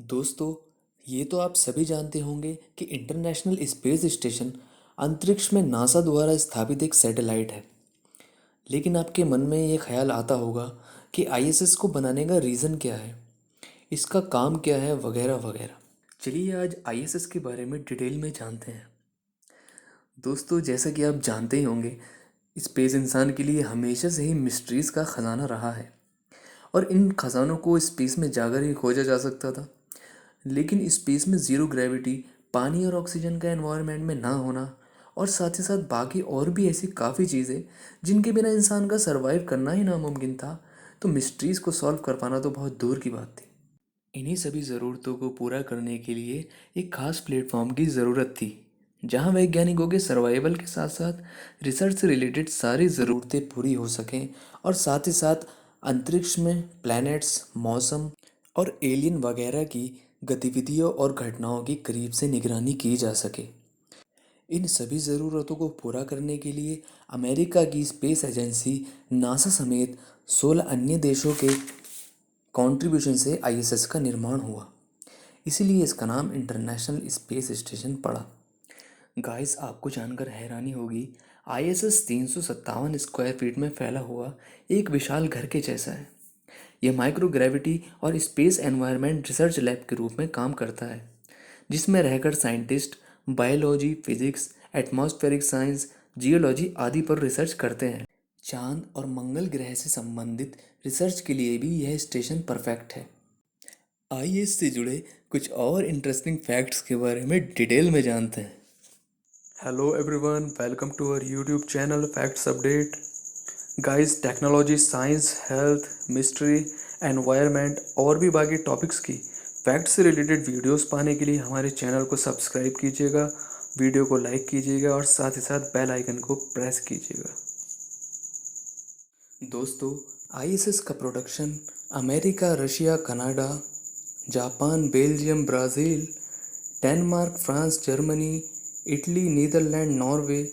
दोस्तों, ये तो आप सभी जानते होंगे कि इंटरनेशनल स्पेस स्टेशन अंतरिक्ष में नासा द्वारा स्थापित एक सैटेलाइट है। लेकिन आपके मन में ये ख्याल आता होगा कि आईएसएस को बनाने का रीज़न क्या है, इसका काम क्या है, वगैरह वगैरह। चलिए आज आईएसएस के बारे में डिटेल में जानते हैं। दोस्तों, जैसा कि आप जानते ही होंगे, स्पेस इंसान के लिए हमेशा से ही मिस्ट्रीज़ का ख़जाना रहा है और इन खजानों को स्पेस में जाकर ही खोजा जा सकता था। लेकिन स्पेस में ज़ीरो ग्रेविटी, पानी और ऑक्सीजन का एनवायरनमेंट में ना होना और साथ ही साथ बाकी और भी ऐसी काफ़ी चीज़ें जिनके बिना इंसान का सरवाइव करना ही नामुमकिन था, तो मिस्ट्रीज़ को सॉल्व कर पाना तो बहुत दूर की बात थी। इन्हीं सभी ज़रूरतों को पूरा करने के लिए एक खास प्लेटफॉर्म की ज़रूरत थी, जहां वैज्ञानिकों के सर्वाइवल के साथ साथ रिसर्च से रिलेटेड सारी ज़रूरतें पूरी हो सकें और साथ ही साथ अंतरिक्ष में प्लैनेट्स, मौसम और एलियन वगैरह की गतिविधियों और घटनाओं की करीब से निगरानी की जा सके। इन सभी ज़रूरतों को पूरा करने के लिए अमेरिका की स्पेस एजेंसी नासा समेत 16 अन्य देशों के कंट्रीब्यूशन से आईएसएस का निर्माण हुआ। इसीलिए इसका नाम इंटरनेशनल स्पेस स्टेशन पड़ा। गाइस, आपको जानकर हैरानी होगी, आईएसएस 357 स्क्वायर फीट में फैला हुआ एक विशाल घर के जैसा है। यह माइक्रोग्रेविटी और स्पेस एनवायरनमेंट रिसर्च लैब के रूप में काम करता है, जिसमें रहकर scientist biology, physics, atmospheric science, geology आदि पर रिसर्च करते हैं। चांद और मंगल ग्रह से संबंधित रिसर्च के लिए भी यह स्टेशन परफेक्ट है। आइए इससे जुड़े कुछ और इंटरेस्टिंग फैक्ट्स के बारे में डिटेल में जानते हैं। Hello everyone, welcome to our YouTube channel facts update. Guys, technology, science, health, mystery, environment और भी बाकी टॉपिक्स की फैक्ट्स से रिलेटेड वीडियोस पाने के लिए हमारे चैनल को सब्सक्राइब कीजिएगा, वीडियो को लाइक कीजिएगा और साथ ही साथ बेल आइकन को प्रेस कीजिएगा। दोस्तों, आईएसएस का production America, Russia, Canada, Japan, Belgium, Brazil, Denmark, France, Germany, Italy, Netherlands, Norway,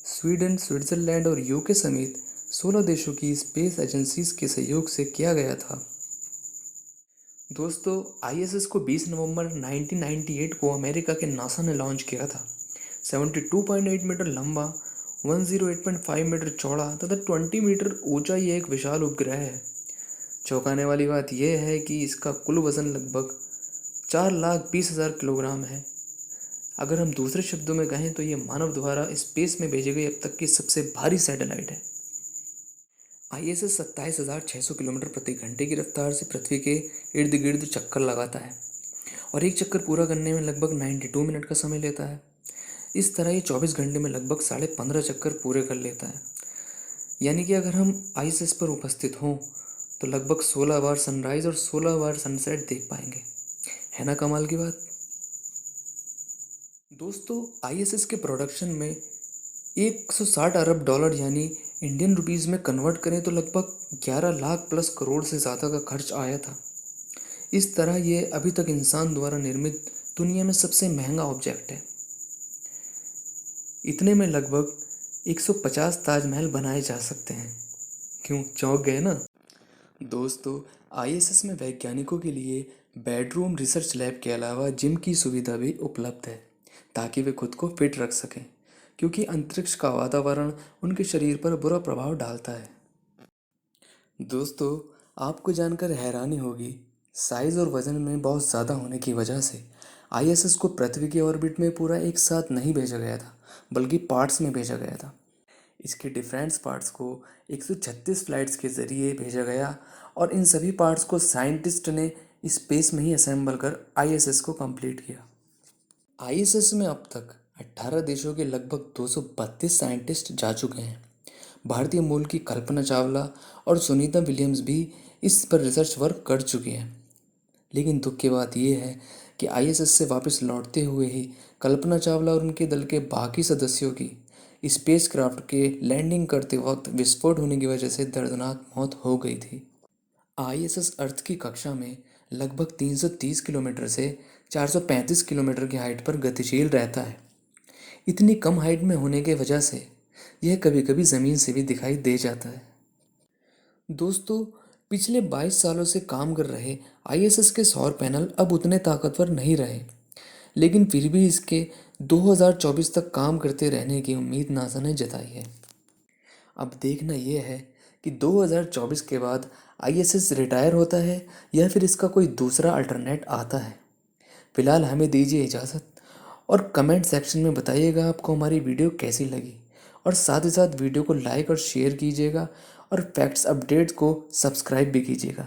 Sweden, Switzerland और यूके समेत 16 देशों की स्पेस एजेंसीज के सहयोग से किया गया था। दोस्तों, आईएसएस को 20 नवंबर 1998 को अमेरिका के नासा ने लॉन्च किया था। 72.8 मीटर लंबा, 108.5 मीटर चौड़ा तथा 20 मीटर ऊंचा ये एक विशाल उपग्रह है। चौंकाने वाली बात यह है कि इसका कुल वजन लगभग 4,20,000 किलोग्राम है। अगर हम दूसरे शब्दों में कहें तो ये मानव द्वारा स्पेस में भेजी गई अब तक की सबसे भारी सैटेलाइट है। आईएसएस 27,600 किलोमीटर प्रति घंटे की रफ्तार से पृथ्वी के इर्द गिर्द चक्कर लगाता है और एक चक्कर पूरा करने में लगभग 92 मिनट का समय लेता है। इस तरह ये 24 घंटे में लगभग 15.5 चक्कर पूरे कर लेता है। यानी कि अगर हम आईएसएस पर उपस्थित हों तो लगभग 16 बार सनराइज और 16 बार सनसेट देख पाएंगे। है ना कमाल की बात। दोस्तों, आईएसएस के प्रोडक्शन में 160 अरब डॉलर यानी इंडियन रुपीज़ में कन्वर्ट करें तो लगभग 11 लाख प्लस करोड़ से ज़्यादा का खर्च आया था। इस तरह ये अभी तक इंसान द्वारा निर्मित दुनिया में सबसे महंगा ऑब्जेक्ट है। इतने में लगभग 150 ताजमहल बनाए जा सकते हैं। क्यों, चौंक गए ना। दोस्तों, आईएसएस में वैज्ञानिकों के लिए बेडरूम, रिसर्च लैब के अलावा जिम की सुविधा भी उपलब्ध है, ताकि वे खुद को फिट रख सकें, क्योंकि अंतरिक्ष का वातावरण उनके शरीर पर बुरा प्रभाव डालता है। दोस्तों, आपको जानकर हैरानी होगी, साइज़ और वज़न में बहुत ज़्यादा होने की वजह से आईएसएस को पृथ्वी के ऑर्बिट में पूरा एक साथ नहीं भेजा गया था, बल्कि पार्ट्स में भेजा गया था। इसके डिफरेंस पार्ट्स को 136 फ्लाइट्स के ज़रिए भेजा गया और इन सभी पार्ट्स को साइंटिस्ट ने स्पेस में ही असेंबल कर आईएसएस को कंप्लीट किया। आईएसएस में अब तक 18 देशों के लगभग 232 साइंटिस्ट जा चुके हैं। भारतीय मूल की कल्पना चावला और सुनीता विलियम्स भी इस पर रिसर्च वर्क कर चुकी हैं। लेकिन दुख की बात यह है कि आईएसएस से वापस लौटते हुए ही कल्पना चावला और उनके दल के बाकी सदस्यों की स्पेसक्राफ्ट के लैंडिंग करते वक्त विस्फोट होने की वजह से दर्दनाक मौत हो गई थी। आईएसएस अर्थ की कक्षा में लगभग 330 किलोमीटर से 435 किलोमीटर की हाइट पर गतिशील रहता है। इतनी कम हाइट में होने की वजह से यह कभी कभी ज़मीन से भी दिखाई दे जाता है। दोस्तों, पिछले 22 सालों से काम कर रहे आईएसएस के सौर पैनल अब उतने ताकतवर नहीं रहे, लेकिन फिर भी इसके 2024 तक काम करते रहने की उम्मीद नासा ने जताई है। अब देखना यह है कि 2024 के बाद आईएसएस रिटायर होता है या फिर इसका कोई दूसरा अल्टरनेट आता है। फिलहाल हमें दीजिए इजाज़त, और कमेंट सेक्शन में बताइएगा आपको हमारी वीडियो कैसी लगी, और साथ ही साथ वीडियो को लाइक और शेयर कीजिएगा, और फैक्ट्स अपडेट्स को सब्सक्राइब भी कीजिएगा।